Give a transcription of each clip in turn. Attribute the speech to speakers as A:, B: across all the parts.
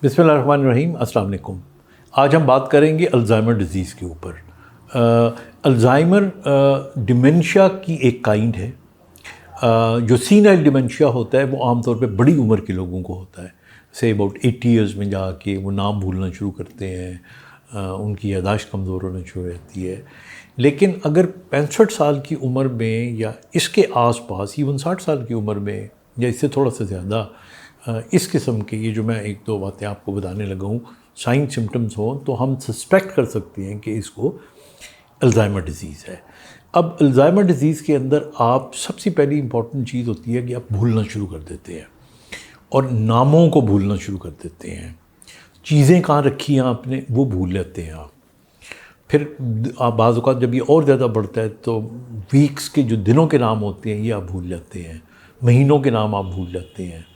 A: बिस्मिल्लाहिर्रहमानिर्रहीम, अस्सलाम वालेकुम। आज हम बात करेंगे अल्ज़ाइमर डिज़ीज़ के ऊपर। अल्ज़ाइमर डिमेंशिया की एक काइंड है। जो सीनाइल डिमेंशिया होता है वो आमतौर पे बड़ी उम्र के लोगों को होता है। से अबाउट 80 ईयर्स में जाके वो नाम भूलना शुरू करते हैं, उनकी याददाश्त कमज़ोर होना शुरू हो जाती है। लेकिन अगर 65 साल की उम्र में या इसके आसपास, इवन 60 साल की उम्र में या इससे थोड़ा सा ज़्यादा इस किस्म के, ये जो मैं एक दो बातें आपको बताने लगा हूँ, साइन सिम्टम्स हों, तो हम सस्पेक्ट कर सकते हैं कि इसको अल्ज़ाइमर डिज़ीज़ है। अब अल्ज़ाइमर डिज़ीज़ के अंदर आप सबसे पहली इम्पॉर्टेंट चीज़ होती है कि आप भूलना शुरू कर देते हैं और नामों को भूलना शुरू कर देते हैं। चीज़ें कहाँ रखी हैं आपने वो भूल लेते हैं आप। फिर आप बाज़ औक़ात जब ये और ज़्यादा बढ़ता है तो वीक्स के जो दिनों के नाम होते हैं ये आप भूल जाते हैं, महीनों के नाम आप भूल जाते हैं।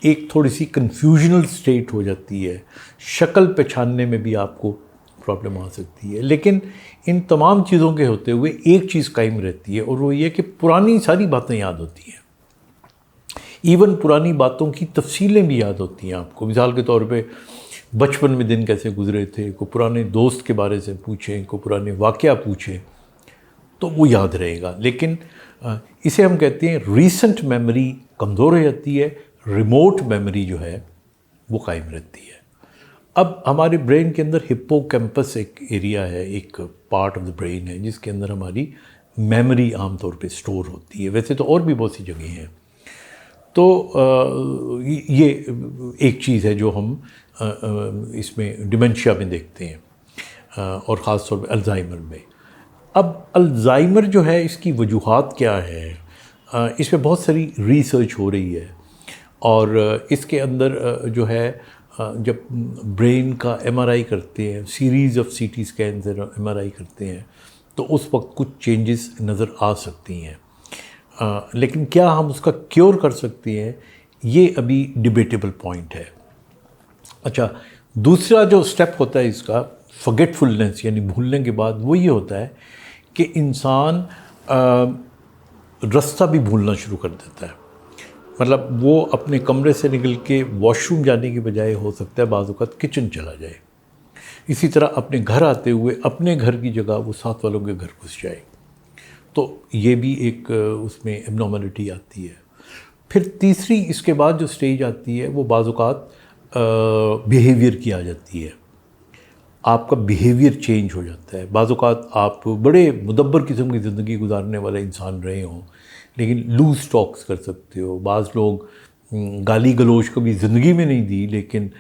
A: एक थोड़ी सी कन्फ्यूजनल स्टेट हो जाती है, शक्ल पहचानने में भी आपको प्रॉब्लम आ सकती है। लेकिन इन तमाम चीज़ों के होते हुए एक चीज़ कायम रहती है और वो ये कि पुरानी सारी बातें याद होती हैं। इवन पुरानी बातों की तफसीलें भी याद होती हैं आपको। मिसाल के तौर पे बचपन में दिन कैसे गुजरे थे, को पुराने दोस्त के बारे से पूछें, को पुराने वाक़या पूछें तो वो याद रहेगा। लेकिन इसे हम कहते हैं रीसेंट मेमोरी कमज़ोर हो जाती है, रिमोट मेमोरी जो है वो कायम रहती है। अब हमारे ब्रेन के अंदर हिप्पोकैम्पस एक एरिया है, एक पार्ट ऑफ द ब्रेन है जिसके अंदर हमारी मेमोरी आमतौर पे स्टोर होती है। वैसे तो और भी बहुत सी जगह हैं। तो ये एक चीज़ है जो हम इसमें डिमेंशिया में देखते हैं और ख़ास तौर पे अल्ज़ाइमर में। अब अल्ज़ाइमर जो है इसकी वजूहात क्या है, इस पे बहुत सारी रिसर्च हो रही है और इसके अंदर जो है जब ब्रेन का एमआरआई करते हैं, सीरीज़ ऑफ सीटी स्कैन से एमआरआई करते हैं तो उस वक्त कुछ चेंजेस नज़र आ सकती हैं। लेकिन क्या हम उसका क्योर कर सकते हैं ये अभी डिबेटेबल पॉइंट है। अच्छा, दूसरा जो स्टेप होता है इसका फॉरगेटफुलनेस, यानी भूलने के बाद, वो ये होता है कि इंसान रास्ता भी भूलना शुरू कर देता है। मतलब वो अपने कमरे से निकल के वॉशरूम जाने की बजाय हो सकता है बाज़ औक़ात किचन चला जाए। इसी तरह अपने घर आते हुए अपने घर की जगह वो साथ वालों के घर घुस जाए, तो ये भी एक उसमें एबनॉर्मलिटी आती है। फिर तीसरी इसके बाद जो स्टेज आती है वो बाज़ औक़ात बिहेवियर की आ जाती है। आपका बिहेवियर चेंज हो जाता है। बाज़ औक़ात आप बड़े मुदब्बर किस्म की ज़िंदगी गुजारने वाला इंसान रहे हों लेकिन लूज़ टॉक्स कर सकते हो। बाज़ लोग गाली गलौज कभी ज़िंदगी में नहीं दी लेकिन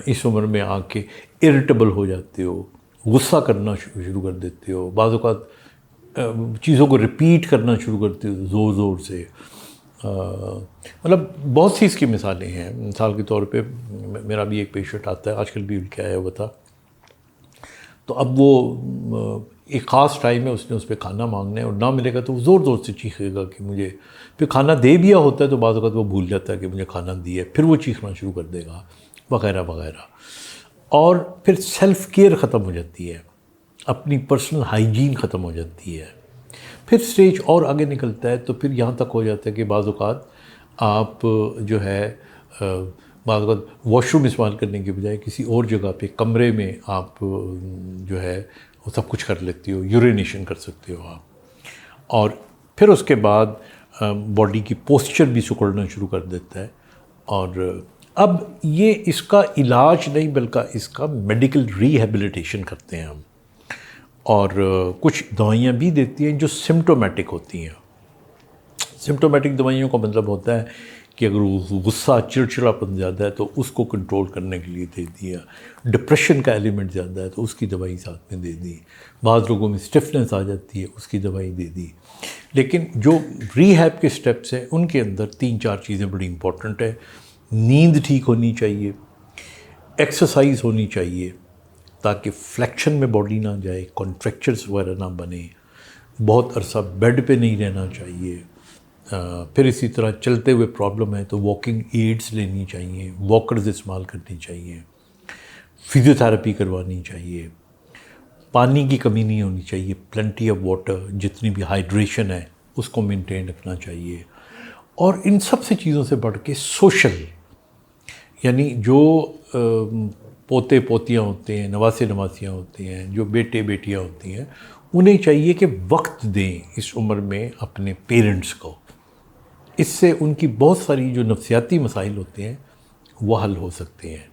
A: इस उम्र में आके इरिटेबल हो जाते हो, गुस्सा करना शुरू कर देते हो। बाज़ औक़ात चीज़ों को रिपीट करना शुरू करते हो ज़ोर ज़ोर से। मतलब बहुत सी इसकी मिसालें हैं। मिसाल के तौर पे मेरा भी एक पेशेंट आता है, आजकल भी उनके आया हुआ था। तो अब वो एक ख़ास टाइम है, उसने उस पर खाना मांगना है और ना मिलेगा तो वो ज़ोर ज़ोर से चीखेगा कि मुझे, फिर खाना दे दिया होता है तो बाज़ वक़्त वो भूल जाता है कि मुझे खाना दिया, फिर वो चीखना शुरू कर देगा वगैरह वगैरह। और फिर सेल्फ़ केयर ख़त्म हो जाती है, अपनी पर्सनल हाइजीन ख़त्म हो जाती है। फिर स्टेज और आगे निकलता है तो फिर यहाँ तक हो जाता है कि बाज़ औक़ात आप जो है बाज़ औक़ात वॉशरूम इस्तेमाल करने के बजाय किसी और जगह पे कमरे में आप जो है वो सब कुछ कर लेती हो, यूरिनेशन कर सकते हो आप। और फिर उसके बाद बॉडी की पोस्चर भी सिकुड़ना शुरू कर देता है। और अब ये इसका इलाज नहीं बल्कि इसका मेडिकल रिहेबिलिटेशन करते हैं हम, और कुछ दवाइयाँ भी देती हैं जो सिम्प्टोमेटिक होती हैं। सिम्प्टोमेटिक दवाइयों का मतलब होता है कि अगर गुस्सा, चिड़चिड़ापन ज़्यादा है तो उसको कंट्रोल करने के लिए दे दिया, डिप्रेशन का एलिमेंट ज़्यादा है तो उसकी दवाई साथ में दे दी, बाज़ लोगों में स्टिफनेस आ जाती है उसकी दवाई दे दी। लेकिन जो रीहैब के स्टेप्स हैं उनके अंदर 3-4 चीज़ें बड़ी इंपॉर्टेंट है। नींद ठीक होनी चाहिए, एक्सरसाइज होनी चाहिए ताकि फ्लेक्शन में बॉडी ना जाए, कॉन्ट्रैक्चर्स वगैरह ना बने, बहुत अरसा बेड पे नहीं रहना चाहिए। फिर इसी तरह चलते हुए प्रॉब्लम है तो वॉकिंग एड्स लेनी चाहिए, वॉकर्स इस्तेमाल करनी चाहिए, फिजियोथेरेपी करवानी चाहिए, पानी की कमी नहीं होनी चाहिए, प्लेंटी ऑफ वाटर, जितनी भी हाइड्रेशन है उसको मेंटेन रखना चाहिए। और इन सब से चीज़ों से बढ़ के सोशल, यानी जो पोते पोतियाँ होते हैं, नवासे नवासियाँ होती हैं, जो बेटे बेटियाँ होती हैं, उन्हें चाहिए कि वक्त दें इस उम्र में अपने पेरेंट्स को। इससे उनकी बहुत सारी जो नफ्सियाती मसाइल होते हैं वो हल हो सकते हैं।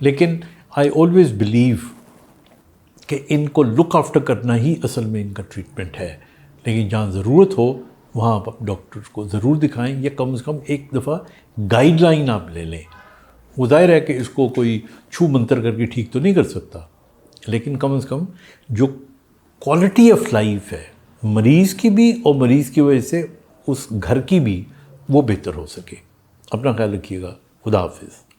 A: लेकिन आई ऑलवेज़ बिलीव कि इनको लुक आफ्टर करना ही असल में इनका ट्रीटमेंट है। लेकिन जहाँ ज़रूरत हो वहाँ आप डॉक्टर को ज़रूर दिखाएं, या कम से कम एक दफ़ा गाइडलाइन आप ले लें। वो ज़ाहिर है कि इसको कोई छू मंतर करके ठीक तो नहीं कर सकता, लेकिन कम से कम जो क्वालिटी ऑफ लाइफ है मरीज़ की भी और मरीज़ की वजह से उस घर की भी, वो बेहतर हो सके। अपना ख्याल रखिएगा। खुदा हाफिज़।